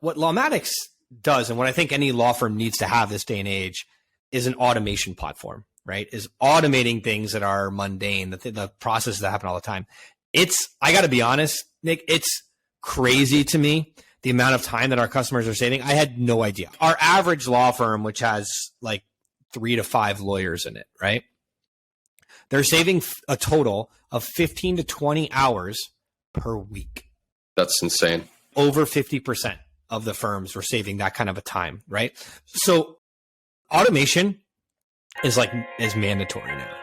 what Lawmatics does, and what I think any law firm needs to have this day and age, is an automation platform, right? Is automating things that are mundane, the processes that happen all the time. I got to be honest, Nick, it's crazy to me the amount of time that our customers are saving. I had no idea. Our average law firm, which has like 3 to 5 lawyers in it, right? They're saving a total of 15 to 20 hours per week. That's insane. Over 50% of the firms were saving that kind of a time, right? So automation is mandatory now.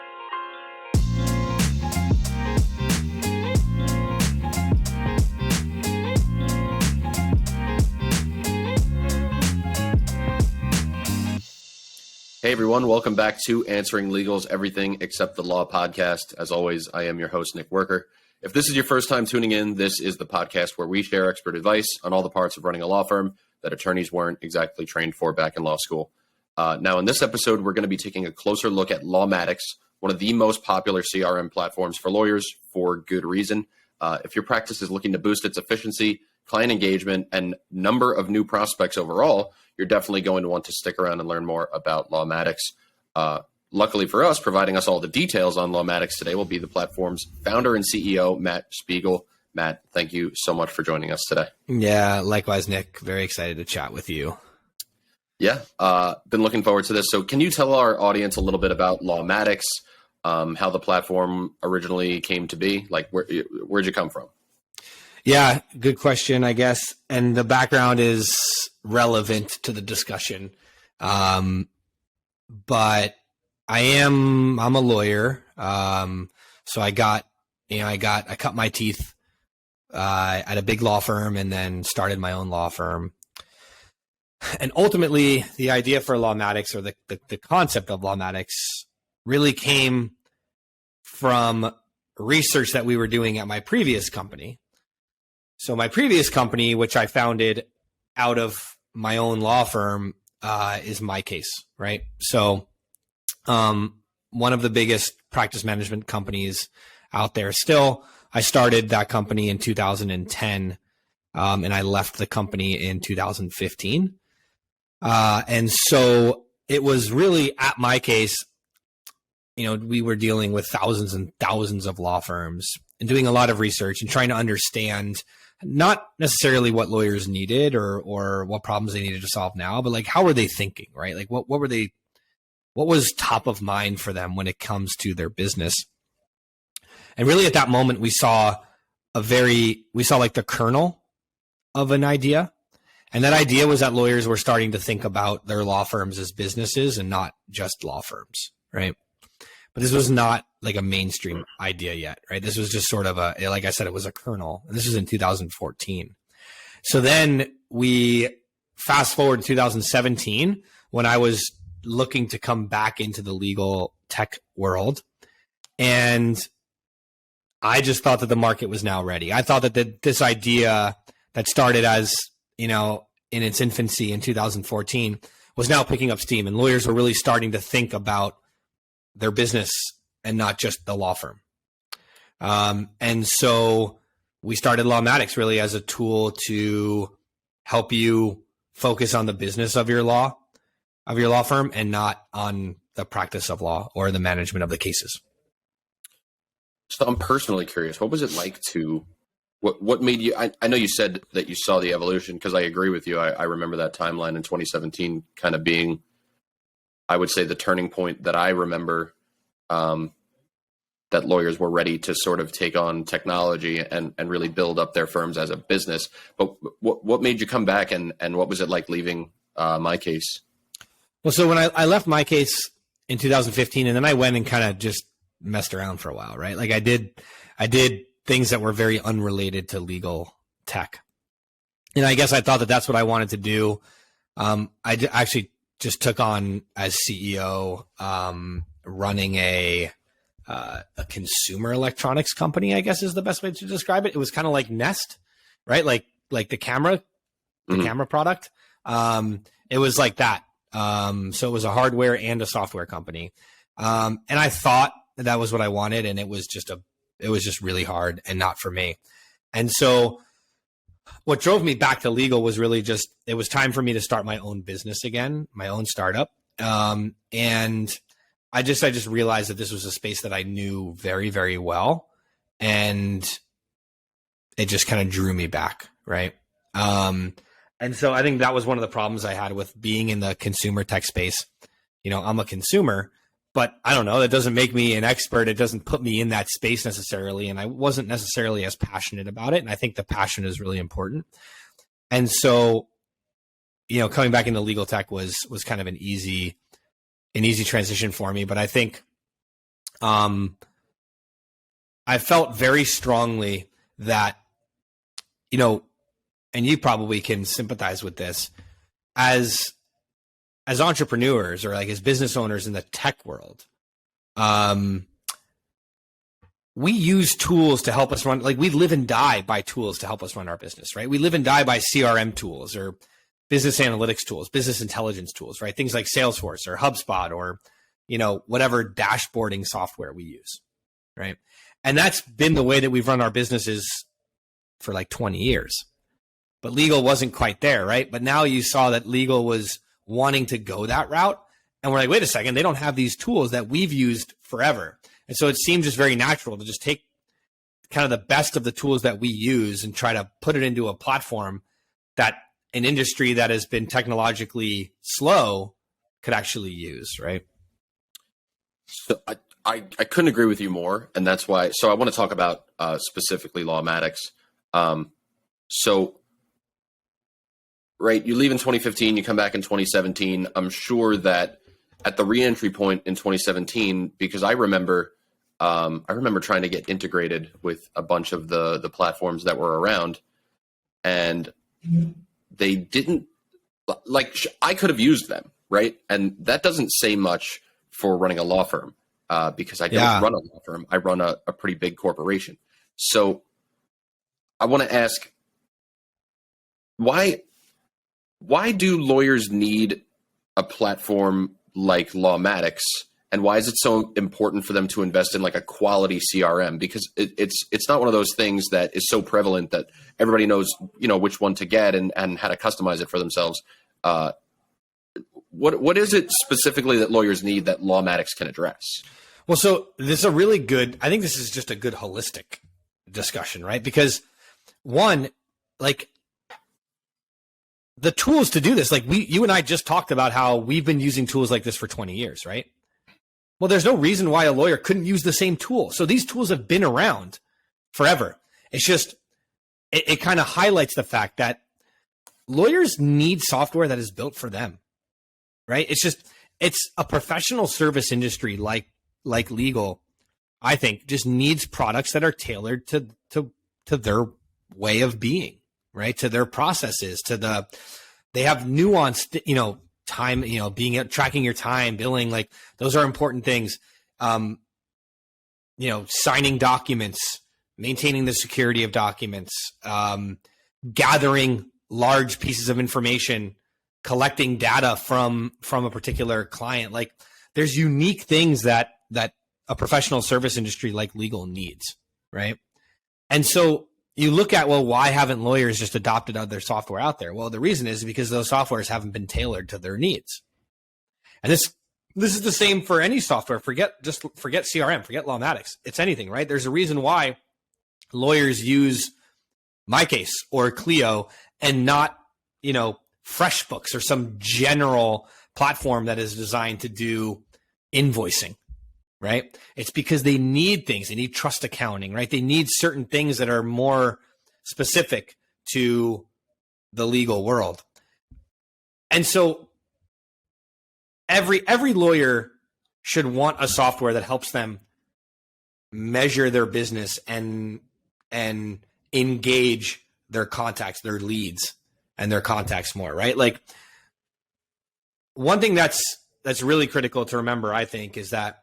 Hey everyone, welcome back to Answering Legal's Everything Except the Law podcast. As always, I am your host, Nick Werker. If this is your first time tuning in, this is the podcast where we share expert advice on all the parts of running a law firm that attorneys weren't exactly trained for back in law school. Now, in this episode, we're going to be taking a closer look at Lawmatics, one of the most popular CRM platforms for lawyers, for good reason. If your practice is looking to boost its efficiency, client engagement, and number of new prospects overall, you're definitely going to want to stick around and learn more about Lawmatics. Luckily for us, providing us all the details on Lawmatics today will be the platform's founder and CEO, Matt Spiegel. Matt, thank you so much for joining us today. Yeah, likewise, Nick. Very excited to chat with you. Yeah, been looking forward to this. So can you tell our audience a little bit about Lawmatics, how the platform originally came to be? Like, where'd you come from? Yeah, good question, I guess. And the background is relevant to the discussion. But I'm a lawyer. So I cut my teeth at a big law firm and then started my own law firm. And ultimately, the idea for Lawmatics, or the concept of Lawmatics, really came from research that we were doing at my previous company. So my previous company, which I founded out of my own law firm, is MyCase, right? So one of the biggest practice management companies out there still. I started that company in 2010, and I left the company in 2015. And so it was really at MyCase, we were dealing with thousands and thousands of law firms and doing a lot of research and trying to understand not necessarily what lawyers needed or what problems they needed to solve now, but like, how were they thinking, right? Like what was top of mind for them when it comes to their business? And really at that moment, we saw like the kernel of an idea. And that idea was that lawyers were starting to think about their law firms as businesses and not just law firms, right? But this was not like a mainstream idea yet, right? This was just sort of like I said, it was a kernel. And this was in 2014. So then we fast forward to 2017 when I was looking to come back into the legal tech world. And I just thought that the market was now ready. I thought that this idea that started as, in its infancy in 2014 was now picking up steam, and lawyers were really starting to think about their business and not just the law firm. And so we started Lawmatics really as a tool to help you focus on the business of your law firm and not on the practice of law or the management of the cases. So I'm personally curious, what was it like what made you, I know you said that you saw the evolution, because I agree with you. I remember that timeline in 2017 kind of being, I would say, the turning point that I remember, that lawyers were ready to sort of take on technology and really build up their firms as a business. But what made you come back, and what was it like leaving MyCase? Well, so when I left MyCase in 2015, and then I went and kind of just messed around for a while, right? Like I did things that were very unrelated to legal tech. And I guess I thought that that's what I wanted to do. I actually just took on as CEO, running a consumer electronics company, I guess is the best way to describe it. It was kind of like Nest, right? Like the camera product. It was like that. So it was a hardware and a software company. And I thought that was what I wanted. And it was just really hard and not for me. And so What drove me back to legal was really just, it was time for me to start my own business again, my own startup. And I just realized that this was a space that I knew very, very well. And it just kind of drew me back. Right. And so I think that was one of the problems I had with being in the consumer tech space. I'm a consumer, but I don't know, that doesn't make me an expert. It doesn't put me in that space necessarily. And I wasn't necessarily as passionate about it. And I think the passion is really important. And so, coming back into legal tech was kind of an easy transition for me. But I think, I felt very strongly that, and you probably can sympathize with this, as entrepreneurs or like as business owners in the tech world, we use tools to help us run, like we live and die by tools to help us run our business, right? We live and die by CRM tools or business analytics tools, business intelligence tools, right? Things like Salesforce or HubSpot or, whatever dashboarding software we use, right? And that's been the way that we've run our businesses for like 20 years. But legal wasn't quite there, right? But now you saw that legal was wanting to go that route. And we're like, wait a second, they don't have these tools that we've used forever. And so it seemed just very natural to just take kind of the best of the tools that we use and try to put it into a platform that an industry that has been technologically slow could actually use, right? So I couldn't agree with you more. And that's why, so I want to talk about specifically Lawmatics. Right, you leave in 2015, you come back in 2017. I'm sure that at the reentry point in 2017, because I remember trying to get integrated with a bunch of the platforms that were around, and they didn't, like, I could have used them, right? And that doesn't say much for running a law firm, because I don't run a law firm. I run a pretty big corporation. So I want to ask, why do lawyers need a platform like Lawmatics, and why is it so important for them to invest in like a quality CRM? Because it's not one of those things that is so prevalent that everybody knows, which one to get and how to customize it for themselves. What is it specifically that lawyers need that Lawmatics can address? Well, so this is a really good, I think this is just a good holistic discussion, right? Because one, like, the tools to do this, like you and I just talked about how we've been using tools like this for 20 years, right? Well, there's no reason why a lawyer couldn't use the same tool. So these tools have been around forever. It's just, it kind of highlights the fact that lawyers need software that is built for them, right? It's a professional service industry like legal, I think, just needs products that are tailored to their way of being. Right, to their processes, they have nuanced, time, tracking your time, billing, like those are important things. Signing documents, maintaining the security of documents, gathering large pieces of information, collecting data from a particular client. Like there's unique things that a professional service industry like legal needs, right? And so you look at, well, why haven't lawyers just adopted other software out there? Well, the reason is because those softwares haven't been tailored to their needs. And this is the same for any software. Forget CRM, forget Lawmatics. It's anything, right? There's a reason why lawyers use MyCase or Clio and not, FreshBooks or some general platform that is designed to do invoicing. Right? It's because they need things. They need trust accounting, right? They need certain things that are more specific to the legal world. And so every lawyer should want a software that helps them measure their business and engage their contacts, their leads and their contacts more, right? Like one thing that's really critical to remember, I think, is that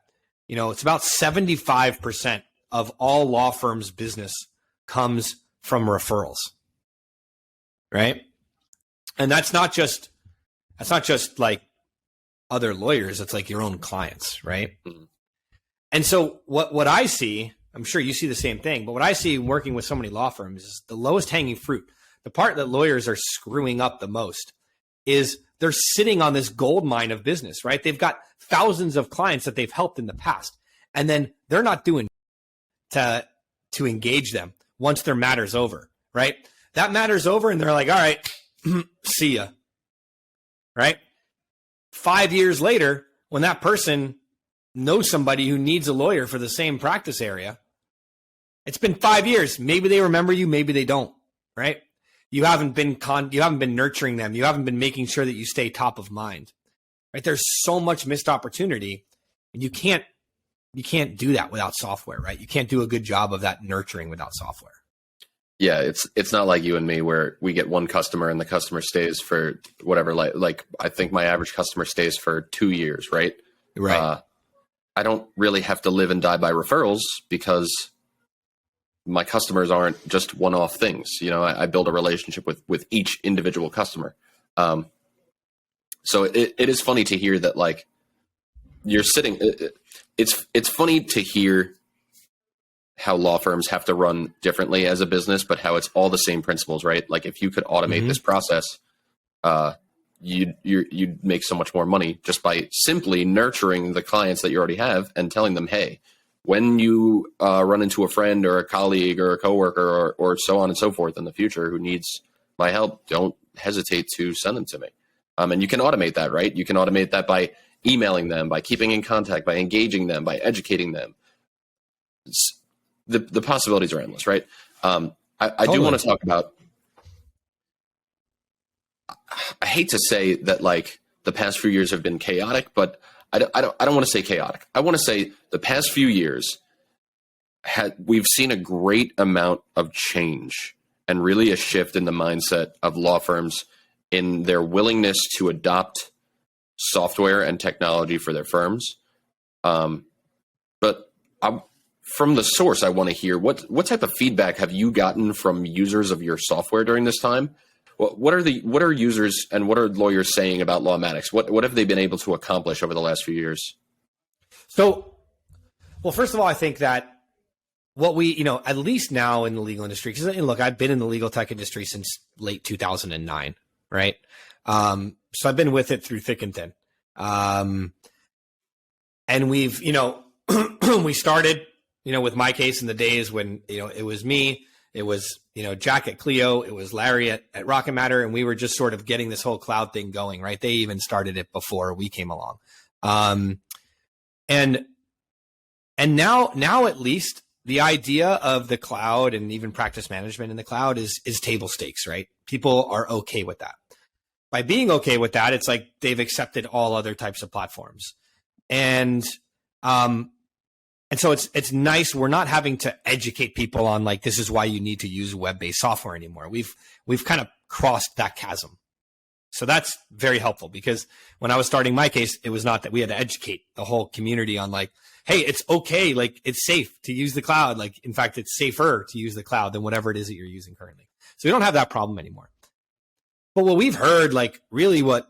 it's about 75% of all law firms' business comes from referrals, right? And that's not just like other lawyers. It's like your own clients, right? Mm-hmm. And so what I see, I'm sure you see the same thing, but what I see working with so many law firms is the lowest hanging fruit, the part that lawyers are screwing up the most is they're sitting on this gold mine of business, right? They've got thousands of clients that they've helped in the past, and then they're not doing to engage them once their matter's over, right? That matter's over, and they're like, all right, see ya, right? 5 years later, when that person knows somebody who needs a lawyer for the same practice area, it's been 5 years. Maybe they remember you, maybe they don't, right? You haven't been nurturing them. You haven't been making sure that you stay top of mind, right? There's so much missed opportunity, and you can't do that without software, right? You can't do a good job of that nurturing without software. Yeah, it's not like you and me where we get one customer and the customer stays for whatever. Like I think my average customer stays for 2 years, right? Right. I don't really have to live and die by referrals because my customers aren't just one-off things. You know, I build a relationship with each individual customer. So it is funny to hear that, like, you're sitting. It's funny to hear how law firms have to run differently as a business, but how it's all the same principles, right? Like, if you could automate this process, you'd make so much more money just by simply nurturing the clients that you already have and telling them, hey, when you run into a friend or a colleague or a coworker or so on and so forth in the future who needs my help, don't hesitate to send them to me. And you can automate that, right? You can automate that by emailing them, by keeping in contact, by engaging them, by educating them. The possibilities are endless, right? I do want to talk about, I hate to say that, like, the past few years have been chaotic, but I don't want to say chaotic. I want to say the past few years we've seen a great amount of change and really a shift in the mindset of law firms in their willingness to adopt software and technology for their firms. But from the source, I want to hear what type of feedback have you gotten from users of your software during this time? What are users and what are lawyers saying about Lawmatics? What have they been able to accomplish over the last few years? So, well, first of all, I think that what we, at least now in the legal industry, because look, I've been in the legal tech industry since late 2009, right? So I've been with it through thick and thin. And we've, we started, with MyCase in the days when, it was me, it was, Jack at Clio, it was Larry at Rocket Matter, and we were just sort of getting this whole cloud thing going, right? They even started it before we came along. And now at least the idea of the cloud and even practice management in the cloud is table stakes, right? People are okay with that. By being okay with that, it's like they've accepted all other types of platforms. And so it's nice. We're not having to educate people on, like, this is why you need to use web-based software anymore. We've kind of crossed that chasm. So that's very helpful, because when I was starting MyCase, it was not that we had to educate the whole community on, like, hey, it's okay. Like, it's safe to use the cloud. Like, in fact, it's safer to use the cloud than whatever it is that you're using currently. So we don't have that problem anymore. But what we've heard, like, really what,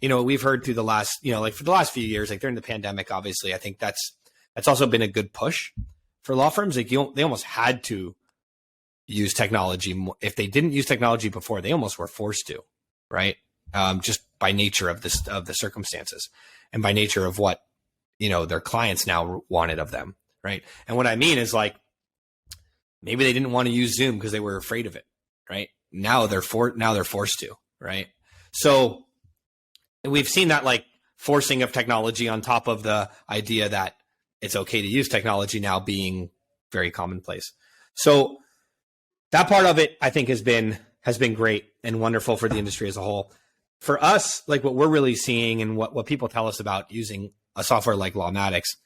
we've heard through the last, like, for the last few years, like during the pandemic, obviously, I think that's also been a good push for law firms. Like, they almost had to use technology. If they didn't use technology before, they almost were forced to, right? Just by nature of the circumstances and by nature of what, their clients now wanted of them, right? And what I mean is, like, maybe they didn't want to use Zoom because they were afraid of it, right? Now they're forced to, right? So we've seen that, like, forcing of technology on top of the idea that it's okay to use technology now being very commonplace. So that part of it, I think, has been great and wonderful for the industry as a whole. For us, like, what we're really seeing and what people tell us about using a software like Lawmatics,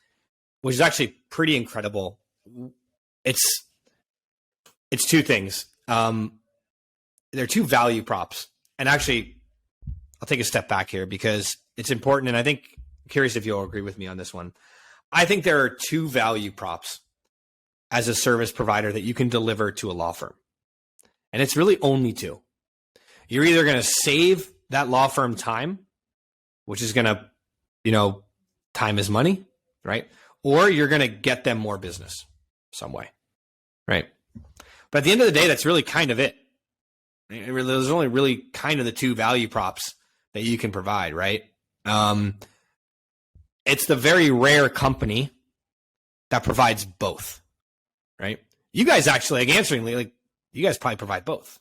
which is actually pretty incredible. It's two things. There are two value props. And actually, I'll take a step back here because it's important. And I'm curious if you'll agree with me on this one. I think there are two value props as a service provider that you can deliver to a law firm. And it's really only two. You're either going to save that law firm time, which is going to, time is money, right? Or you're going to get them more business some way, right? But at the end of the day, that's really kind of it. There's only really kind of the two value props that you can provide, right? It's the very rare company that provides both, right? You guys actually, like answeringly, like you guys probably provide both,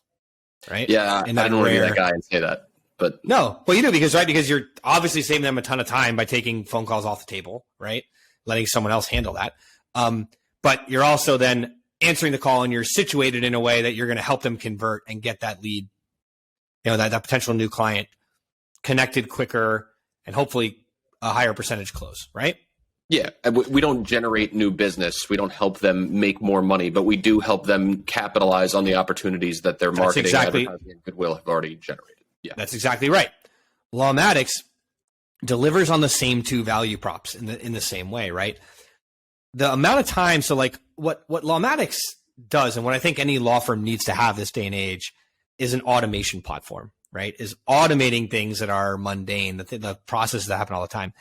right? Yeah, I don't want to be that guy and say that, but no, well, you do because you're obviously saving them a ton of time by taking phone calls off the table, right? Letting someone else handle that. But you're also then answering the call and you're situated in a way that you're going to help them convert and get that lead, that potential new client connected quicker and hopefully a higher percentage close, right? Yeah, we don't generate new business. We don't help them make more money, but we do help them capitalize on the opportunities that their marketing, advertising, and goodwill have already generated. Yeah, that's exactly right. Lawmatics delivers on the same two value props in the same way, right? The amount of time, so like what Lawmatics does, and what I think any law firm needs to have this day and age, is an automation platform, right? Is automating things that are mundane, the processes that happen all the time.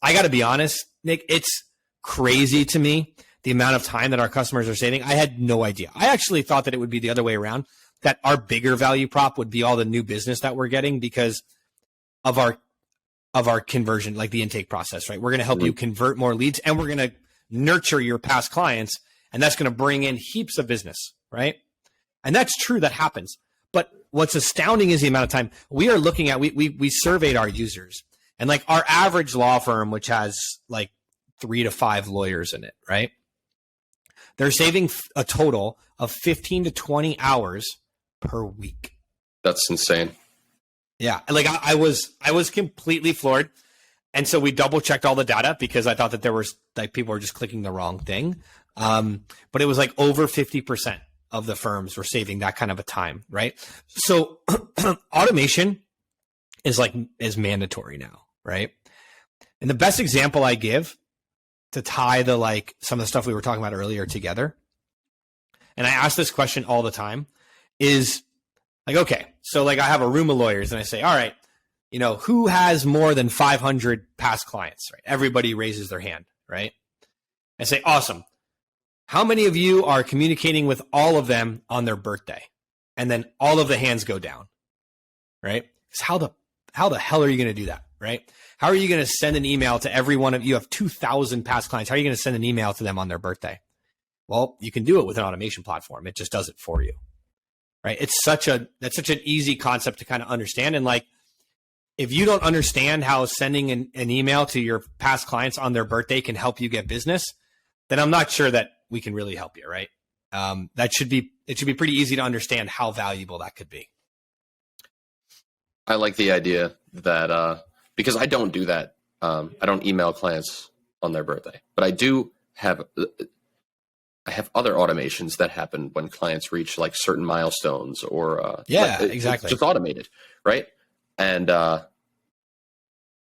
I got to be honest, Nick, it's crazy to me the amount of time that our customers are saving. I had no idea. I actually thought that it would be the other way around, that our bigger value prop would be all the new business that we're getting because of our conversion, like the intake process, right? We're going to help you convert more leads and we're going to nurture your past clients, and that's going to bring in heaps of business, right? And that's true, that happens. But what's astounding is the amount of time we are looking at. We surveyed our users, and like our average law firm, which has like 3 to 5 lawyers in it, right? They're saving a total of 15 to 20 hours per week. That's insane. Yeah. Like I was completely floored. And so we double checked all the data because I thought that there was like people were just clicking the wrong thing. But it was like over 50% of the firms were saving that kind of a time, right? So automation is mandatory now, right? And the best example I give to tie some of the stuff we were talking about earlier together, and I ask this question all the time, is like, okay, so like I have a room of lawyers and I say, all right, who has more than 500 past clients, right? Everybody raises their hand, right? I say, awesome. How many of you are communicating with all of them on their birthday? And then all of the hands go down, right? Because how the hell are you going to do that, right? How are you going to send an email to every one of you? Have 2,000 past clients. How are you going to send an email to them on their birthday? Well, you can do it with an automation platform. It just does it for you, right? That's such an easy concept to kind of understand. And like, if you don't understand how sending an email to your past clients on their birthday can help you get business, then I'm not sure that we can really help you, right? It should be pretty easy to understand how valuable that could be. I like the idea that because I don't do that. I don't email clients on their birthday, but I do have other automations that happen when clients reach like certain milestones or exactly. It's just automated, right? And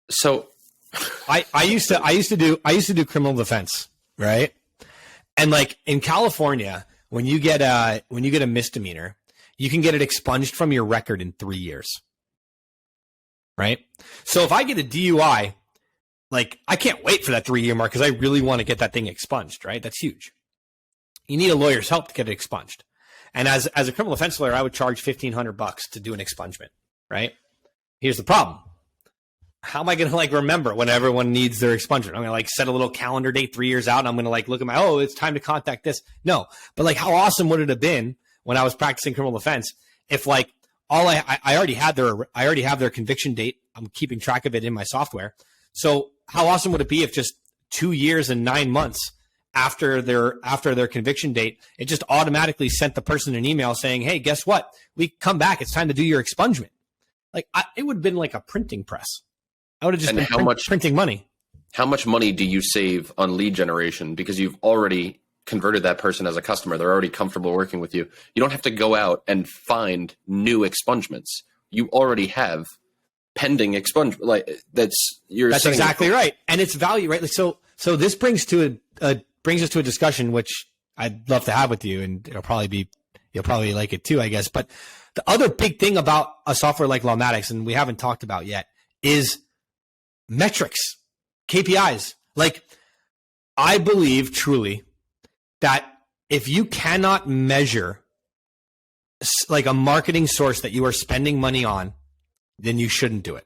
so I used to do criminal defense, right? And like in California, when you get a misdemeanor, you can get it expunged from your record in 3 years. Right? So if I get a DUI, like I can't wait for that 3-year mark because I really want to get that thing expunged, right? That's huge. You need a lawyer's help to get it expunged. And as a criminal defense lawyer, I would charge $1,500 to do an expungement, right? Here's the problem. How am I going to like remember when everyone needs their expungement? I'm going to like set a little calendar date 3 years out and I'm going to like look at it's time to contact this. No, but like how awesome would it have been when I was practicing criminal defense if like I already have their conviction date. I'm keeping track of it in my software. So how awesome would it be if just 2 years and 9 months after their conviction date, it just automatically sent the person an email saying, hey, guess what? We come back. It's time to do your expungement. Like it would have been like a printing press. I would have just been printing money. How much money do you save on lead generation because you've already converted that person as a customer? They're already comfortable working with you. You don't have to go out and find new expungements. You already have pending expungement. Like that's exactly right, and it's value, right? Like so this brings us to a discussion which I'd love to have with you, and you'll probably like it too, I guess. But the other big thing about a software like Lawmatics, and we haven't talked about yet, is metrics, KPIs. Like I believe truly that if you cannot measure like a marketing source that you are spending money on, then you shouldn't do it.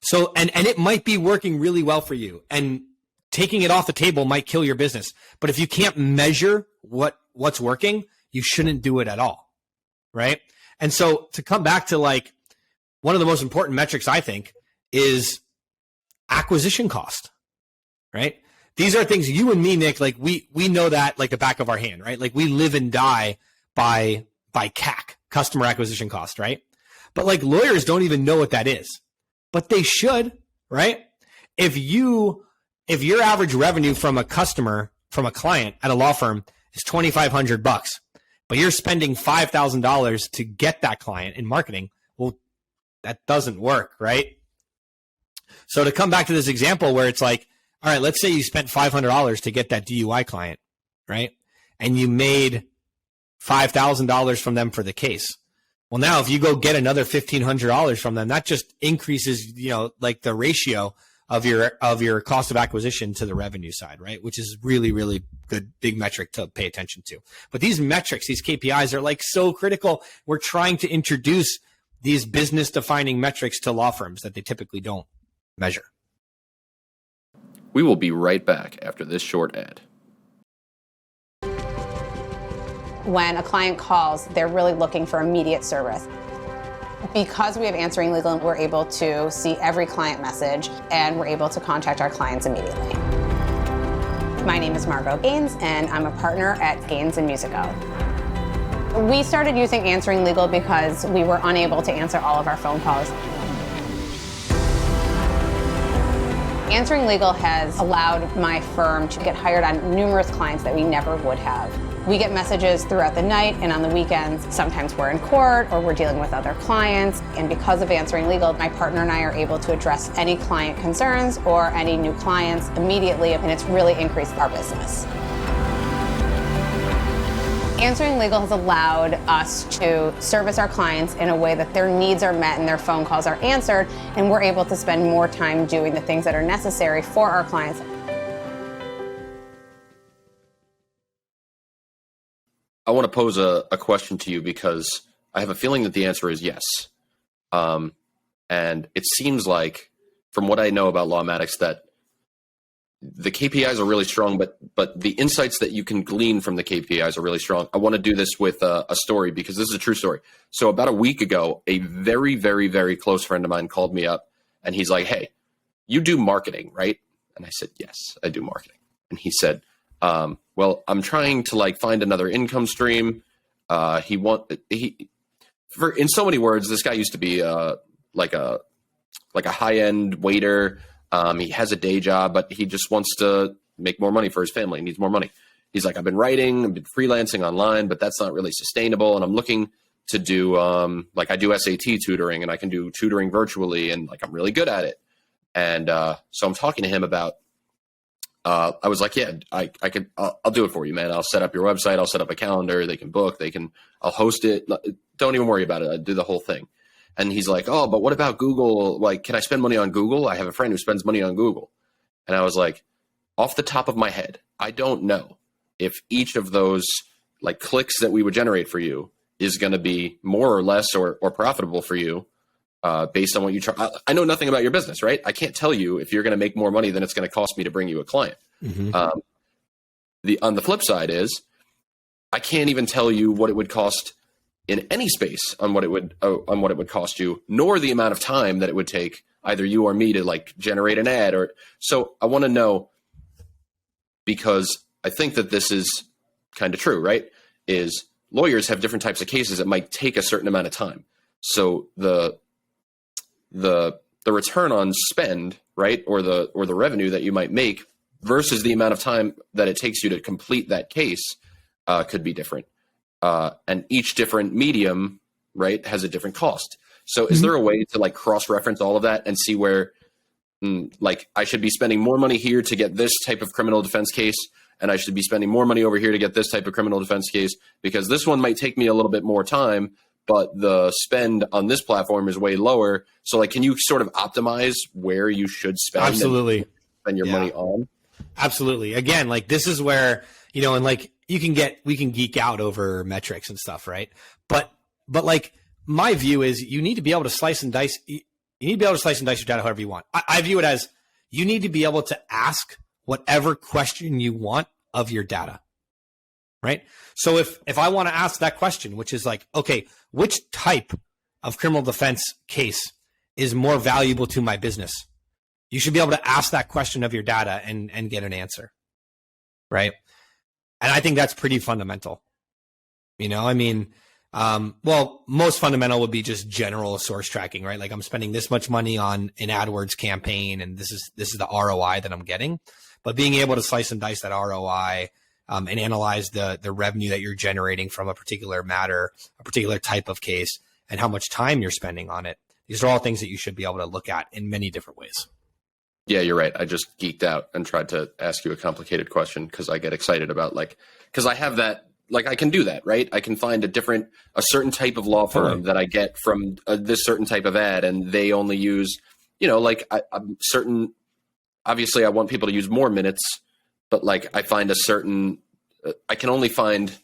So, and it might be working really well for you, and taking it off the table might kill your business. But if you can't measure what's working, you shouldn't do it at all, right? And so to come back to like one of the most important metrics, I think, is acquisition cost, right? These are things you and me, Nick, like we know that like the back of our hand, right? Like we live and die by CAC, customer acquisition cost, right? But like lawyers don't even know what that is, but they should, right? If your average revenue from a customer, from a client at a law firm is $2,500, but you're spending $5,000 to get that client in marketing, well, that doesn't work, right? So to come back to this example where it's like, all right, let's say you spent $500 to get that DUI client, right? And you made $5,000 from them for the case. Well, now if you go get another $1,500 from them, that just increases, like the ratio of your cost of acquisition to the revenue side, right? Which is really, really good, big metric to pay attention to. But these metrics, these KPIs are like so critical. We're trying to introduce these business defining metrics to law firms that they typically don't measure. We will be right back after this short ad. When a client calls, they're really looking for immediate service. Because we have Answering Legal, we're able to see every client message and we're able to contact our clients immediately. My name is Margot Gaines and I'm a partner at Gaines & Musico. We started using Answering Legal because we were unable to answer all of our phone calls. Answering Legal has allowed my firm to get hired on numerous clients that we never would have. We get messages throughout the night and on the weekends. Sometimes we're in court or we're dealing with other clients. And because of Answering Legal, my partner and I are able to address any client concerns or any new clients immediately, and it's really increased our business. Answering Legal has allowed us to service our clients in a way that their needs are met and their phone calls are answered, and we're able to spend more time doing the things that are necessary for our clients. I want to pose a question to you because I have a feeling that the answer is yes. And it seems like, from what I know about Lawmatics, that the KPIs are really strong, but the insights that you can glean from the KPIs are really strong. I want to do this with a story because this is a true story. So about a week ago, a very, very, very close friend of mine called me up and he's like, "Hey, you do marketing, right?" And I said, "Yes, I do marketing." And he said, "Well, I'm trying to find another income stream." In so many words, this guy used to be like a high-end waiter. He has a day job, but he just wants to make more money for his family. He needs more money. He's like, "I've been writing, I've been freelancing online, but that's not really sustainable. And I'm looking to do, I do SAT tutoring and I can do tutoring virtually and I'm really good at it." And so I'm talking to him about, I was like, "Yeah, I'll do it for you, man. I'll set up your website. I'll set up a calendar. They can book, I'll host it. Don't even worry about it. I'll do the whole thing." And he's like, "Oh, but what about Google? Can I spend money on Google? I have a friend who spends money on Google." And I was like, off the top of my head, I don't know if each of those clicks that we would generate for you is going to be more or less or profitable for you based on what you charge. I know nothing about your business, right? I can't tell you if you're going to make more money than it's going to cost me to bring you a client. Mm-hmm. On the flip side is I can't even tell you what it would cost in any space on what it would cost you, nor the amount of time that it would take either you or me to generate an ad. So I want to know, because I think that this is kind of true, right? Is lawyers have different types of cases that might take a certain amount of time. So the return on spend, right, or the revenue that you might make versus the amount of time that it takes you to complete that case could be different. And each different medium, right, has a different cost. So is there a way to cross-reference all of that and see where I should be spending more money here to get this type of criminal defense case, and I should be spending more money over here to get this type of criminal defense case, because this one might take me a little bit more time, but the spend on this platform is way lower. So can you sort of optimize where you should spend Absolutely. And spend your money on? Absolutely. Again, this is where, and we can geek out over metrics and stuff, right? But like my view is you need to be able to slice and dice. You need to be able to slice and dice your data however you want. I view it as you need to be able to ask whatever question you want of your data, right? So if I want to ask that question, which is like, okay, which type of criminal defense case is more valuable to my business? You should be able to ask that question of your data and get an answer, right? And I think that's pretty fundamental. I mean, most fundamental would be just general source tracking, right? Like I'm spending this much money on an AdWords campaign, and this is the ROI that I'm getting. But being able to slice and dice that ROI and analyze the revenue that you're generating from a particular matter, a particular type of case, and how much time you're spending on it. These are all things that you should be able to look at in many different ways. Yeah, you're right. I just geeked out and tried to ask you a complicated question because I get excited about because I have that, I can do that, right? I can find a certain type of law firm that I get from this certain type of ad, and they only use, I'm certain, obviously I want people to use more minutes, but I find I can only find,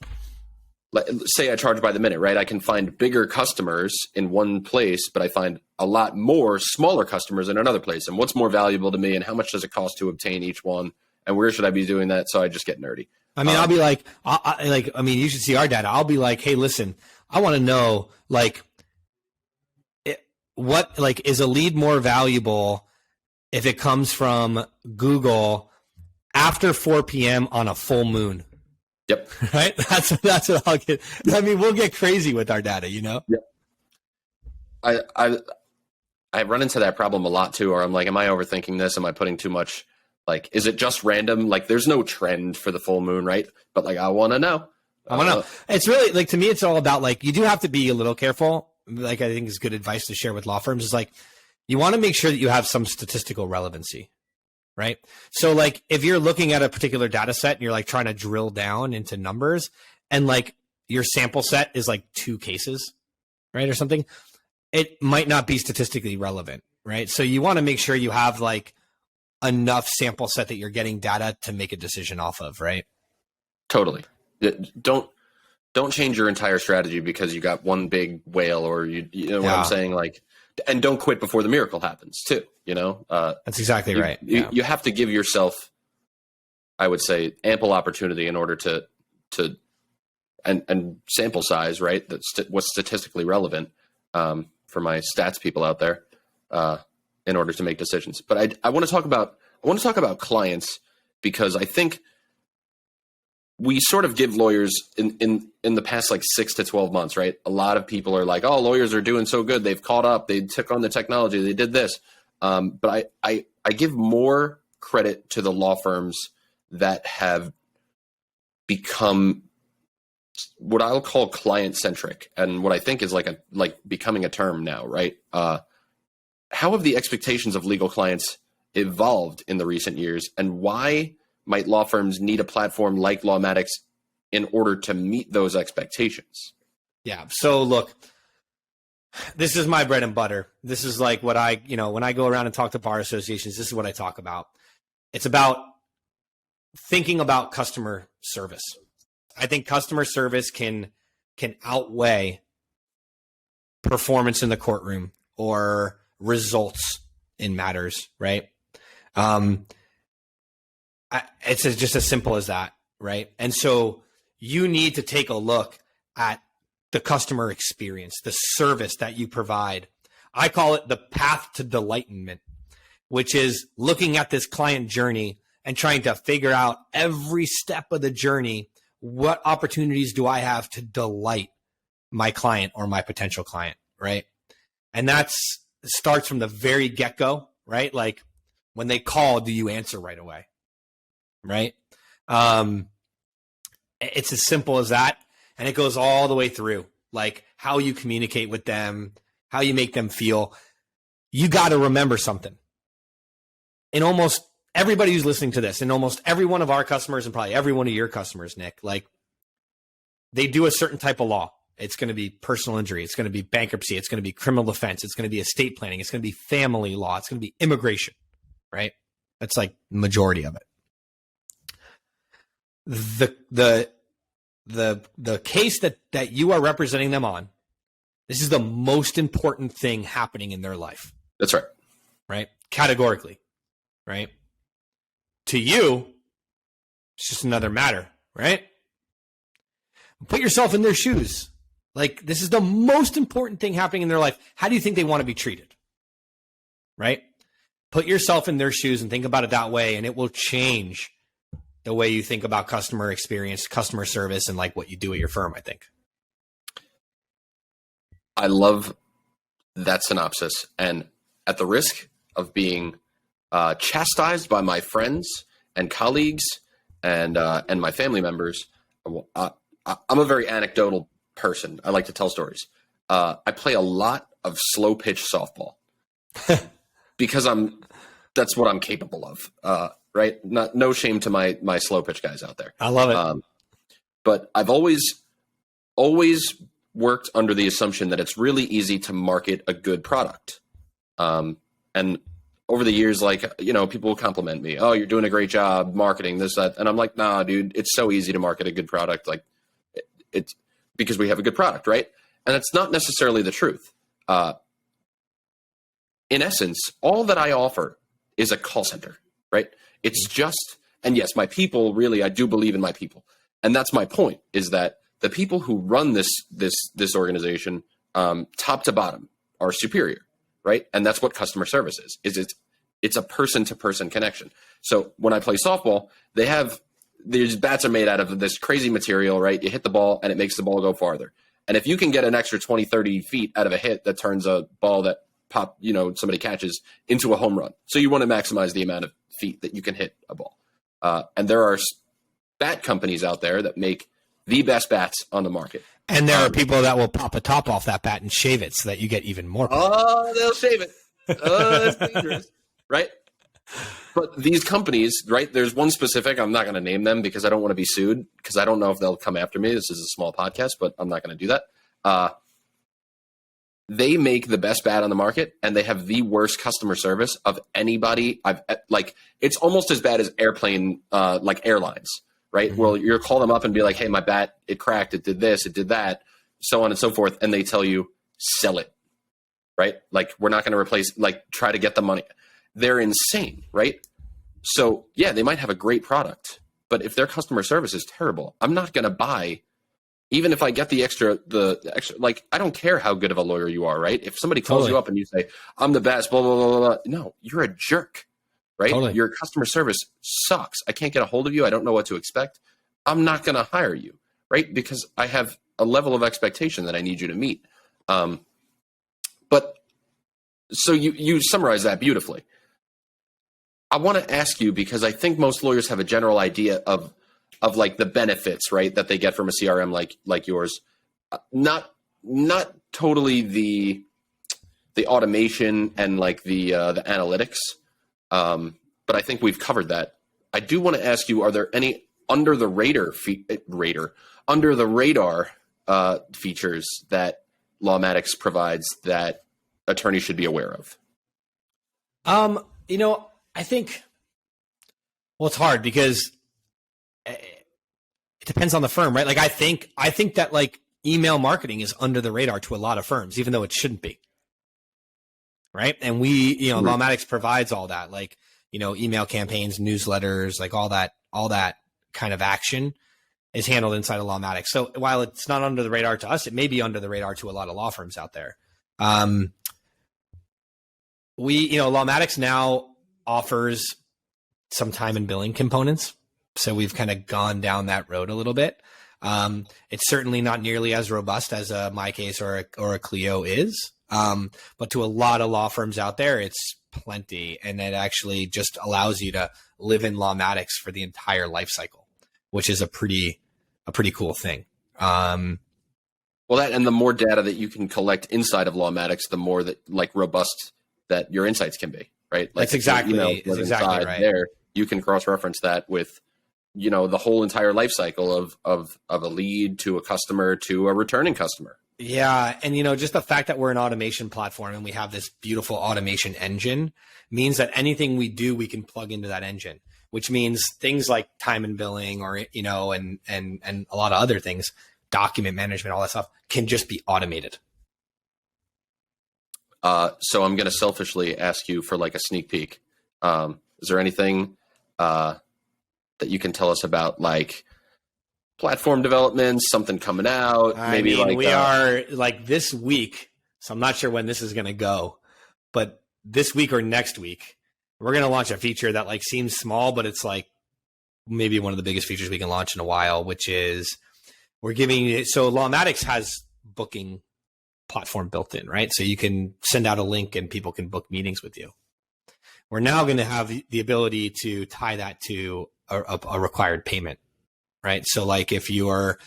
say I charge by the minute, right? I can find bigger customers in one place, but I find a lot more smaller customers in another place. And what's more valuable to me, and how much does it cost to obtain each one? And where should I be doing that? So I just get nerdy. I mean, I'll be you should see our data. I'll be like, hey, listen, I want to know, is a lead more valuable if it comes from Google after 4 p.m. on a full moon? Yep. Right. That's what I'll get. I mean, we'll get crazy with our data, Yep. I run into that problem a lot too, or I'm like, am I overthinking this? Am I putting too much? Is it just random? There's no trend for the full moon, right? But I want to know. I want to know. It's really to me, it's all about you do have to be a little careful. I think is good advice to share with law firms is you want to make sure that you have some statistical relevancy. Right. So if you're looking at a particular data set and you're trying to drill down into numbers and your sample set is 2 cases, right, or something, it might not be statistically relevant. Right. So you want to make sure you have enough sample set that you're getting data to make a decision off of. Right. Totally. Don't change your entire strategy because you got one big whale or you know what I'm saying? And don't quit before the miracle happens too. That's exactly right. You have to give yourself, I would say, ample opportunity in order to sample size, right? That's what's statistically relevant for my stats people out there in order to make decisions. But I want to talk about clients because I think we sort of give lawyers in the past 6 to 12 months, right? A lot of people are like, oh, lawyers are doing so good. They've caught up. They took on the technology. They did this. But I give more credit to the law firms that have become what I'll call client centric, and what I think is becoming a term now, right? How have the expectations of legal clients evolved in the recent years, and why might law firms need a platform like Lawmatics in order to meet those expectations? Yeah. So look, this is my bread and butter. This is what I, when I go around and talk to bar associations, this is what I talk about. It's about thinking about customer service. I think customer service can outweigh performance in the courtroom or results in matters, right? It's just as simple as that, right? And so you need to take a look at the customer experience, the service that you provide. I call it the path to delightment, which is looking at this client journey and trying to figure out every step of the journey, what opportunities do I have to delight my client or my potential client, right? And that starts from the very get-go, right? When they call, do you answer right away, right? It's as simple as that. And it goes all the way through, how you communicate with them, how you make them feel. You got to remember something. In almost everybody who's listening to this, in almost every one of our customers and probably every one of your customers, Nick, they do a certain type of law. It's going to be personal injury. It's going to be bankruptcy. It's going to be criminal defense. It's going to be estate planning. It's going to be family law. It's going to be immigration, right? That's majority of it. The the case that you are representing them on, this is the most important thing happening in their life. That's right. Right? Categorically. Right? To you, it's just another matter, right? Put yourself in their shoes. Like, this is the most important thing happening in their life. How do you think they want to be treated? Right? Put yourself in their shoes and think about it that way, and it will change the way you think about customer experience, customer service, and like what you do at your firm, I think. I love that synopsis. And at the risk of being chastised by my friends and colleagues and my family members, I'm a very anecdotal person. I like to tell stories. I play a lot of slow pitch softball because that's what I'm capable of. Right? No shame to my slow pitch guys out there. I love it. But I've always worked under the assumption that it's really easy to market a good product. And over the years, like, people will compliment me. Oh, you're doing a great job marketing this, that. And I'm like, nah, dude, it's so easy to market a good product. Like, it's because we have a good product, right? And it's not necessarily the truth. In essence, all that I offer is a call center, right? It's just, and yes, my people, really, I do believe in my people. And that's my point, is that the people who run this organization, top to bottom, are superior, right? And that's what customer service is. It's a person-to-person connection. So when I play softball, these bats are made out of this crazy material, right? You hit the ball and it makes the ball go farther. And if you can get an extra 20, 30 feet out of a hit that turns a ball that somebody catches into a home run. So you want to maximize the amount of feet that you can hit a ball. And there are bat companies out there that make the best bats on the market. And there are people that will pop a top off that bat and shave it so that you get even more. Oh, they'll shave it. Oh, that's dangerous. Right? But these companies, right, there's one specific, I'm not going to name them because I don't want to be sued, because I don't know if they'll come after me. This is a small podcast, but I'm not going to do that. They make the best bat on the market, and they have the worst customer service of anybody. It's almost as bad as airlines, right? Mm-hmm. Well, you'll call them up and be like, hey, my bat, it cracked, it did this, it did that, so on and so forth. And they tell you, sell it, right? Like, we're not going to replace, try to get the money. They're insane, right? So yeah, they might have a great product, but if their customer service is terrible, I'm not going to buy, even if I get the extra, I don't care how good of a lawyer you are, right? If somebody calls you up and you say, I'm the best, blah, blah, blah, blah, no, you're a jerk, right? Totally. Your customer service sucks. I can't get a hold of you. I don't know what to expect. I'm not going to hire you, right? Because I have a level of expectation that I need you to meet. But so you summarize that beautifully. I want to ask you, because I think most lawyers have a general idea of like the benefits, right, that they get from a CRM like yours. Not totally the automation and like the analytics, but I think we've covered that. I do want to ask you: are there any under the radar features that Lawmatics provides that attorneys should be aware of? I think, it's hard because it depends on the firm, right? Like, I think that like email marketing is under the radar to a lot of firms, even though it shouldn't be. Right. And Lawmatics provides all that, like, email campaigns, newsletters, like all that kind of action is handled inside of Lawmatics. So while it's not under the radar to us, it may be under the radar to a lot of law firms out there. Lawmatics now offers some time and billing components. So we've kind of gone down that road a little bit. It's certainly not nearly as robust as a MyCase or a Clio is. But to a lot of law firms out there, it's plenty. And it actually just allows you to live in Lawmatics for the entire life cycle, which is a pretty cool thing. Well, that, and the more data that you can collect inside of Lawmatics, the more that robust that your insights can be, right? Like, that's exactly right. There, you can cross-reference that with, the whole entire life cycle of a lead to a customer to a returning customer. Yeah. And, just the fact that we're an automation platform and we have this beautiful automation engine means that anything we do, we can plug into that engine. which means things like time and billing or, you know, and a lot of other things, document management, all that stuff can just be automated. So I'm going to selfishly ask you for like a sneak peek. Is there anything that you can tell us about, like platform development, something coming out? Maybe like we are like this week. So I'm not sure when this is going to go, but this week or next week, we're going to launch a feature that like seems small, but it's like maybe one of the biggest features we can launch in a while, which is we're giving it. So Lawmatics has booking platform built in, right? So you can send out a link and people can book meetings with you. We're now going to have the ability to tie that to a required payment, right? So like if you want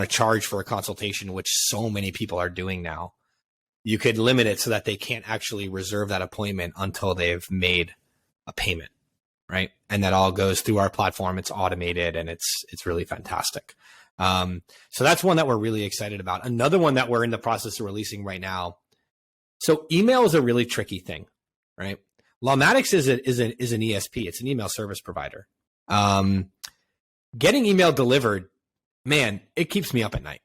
to charge for a consultation, which so many people are doing now, you could limit it so that they can't actually reserve that appointment until they've made a payment, right? And that all goes through our platform. It's automated and it's really fantastic. So that's one that we're really excited about. Another one that we're in the process of releasing right now. So email is a really tricky thing, right? Lawmatics is an ESP. It's an email service provider. Getting email delivered, man, it keeps me up at night,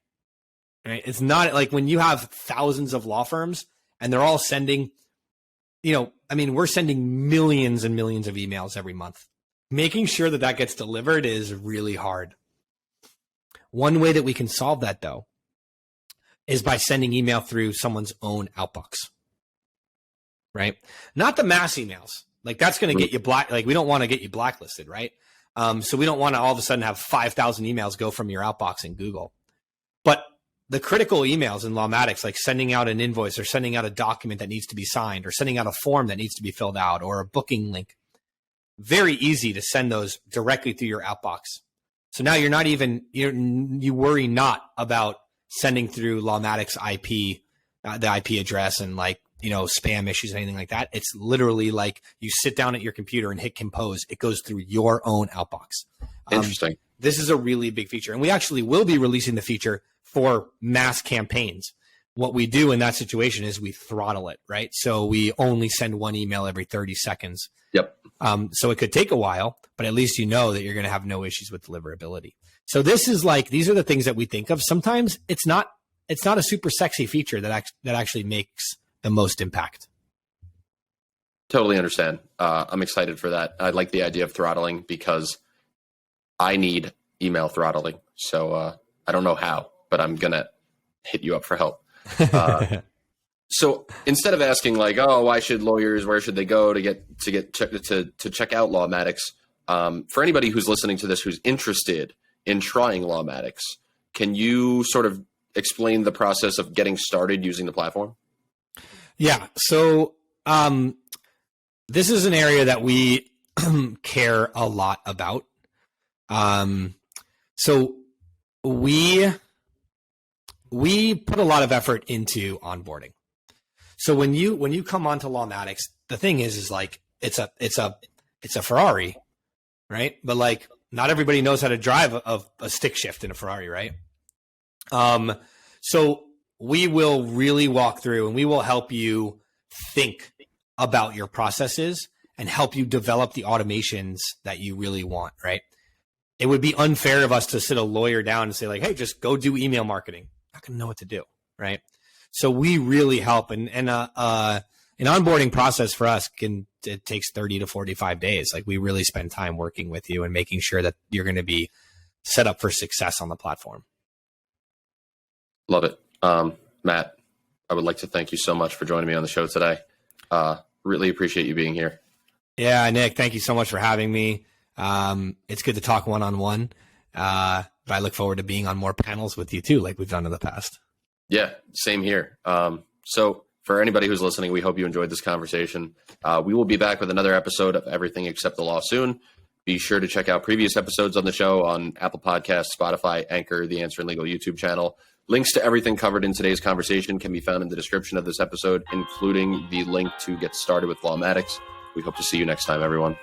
right? It's not like when you have thousands of law firms and they're all sending, we're sending millions and millions of emails every month. Making sure that gets delivered is really hard. One way that we can solve that, though, is by sending email through someone's own outbox, right? Not the mass emails. Like that's going to get you we don't want to get you blacklisted, right? So we don't want to all of a sudden have 5,000 emails go from your outbox in Google. But the critical emails in Lawmatics, like sending out an invoice or sending out a document that needs to be signed or sending out a form that needs to be filled out or a booking link, very easy to send those directly through your outbox. So now you're not even, you worry not about sending through Lawmatics IP, the IP address and like, spam issues, anything like that. It's literally like you sit down at your computer and hit compose. It goes through your own outbox. Interesting. This is a really big feature. And we actually will be releasing the feature for mass campaigns. What we do in that situation is we throttle it, right? So we only send one email every 30 seconds. Yep. So it could take a while, but at least you know that you're going to have no issues with deliverability. So this is like, these are the things that we think of. Sometimes it's not a super sexy feature that actually makes the most impact. Totally understand. I'm excited for that. I like the idea of throttling because I need email throttling. So I don't know how, but I'm going to hit you up for help. So instead of asking like, oh, why should lawyers, where should they go to check out Lawmatics? For anybody who's listening to this, who's interested in trying Lawmatics, can you sort of explain the process of getting started using the platform? Yeah. So this is an area that we care a lot about. So we put a lot of effort into onboarding. So when you come onto Lawmatics, the thing is like it's a Ferrari, right? But like not everybody knows how to drive a stick shift in a Ferrari, right? So we will really walk through and we will help you think about your processes and help you develop the automations that you really want, right? It would be unfair of us to sit a lawyer down and say like, hey, just go do email marketing. Not going to know what to do, right? So we really help. And an onboarding process for us it takes 30 to 45 days. Like we really spend time working with you and making sure that you're going to be set up for success on the platform. Love it. Matt, I would like to thank you so much for joining me on the show today. Really appreciate you being here. Yeah, Nick, thank you so much for having me. It's good to talk one-on-one. But I look forward to being on more panels with you too, like we've done in the past. Yeah, same here. So for anybody who's listening, we hope you enjoyed this conversation. We will be back with another episode of Everything Except the Law soon. Be sure to check out previous episodes on the show on Apple Podcasts, Spotify, Anchor, the Answering Legal YouTube channel. Links to everything covered in today's conversation can be found in the description of this episode, including the link to get started with Lawmatics. We hope to see you next time, everyone.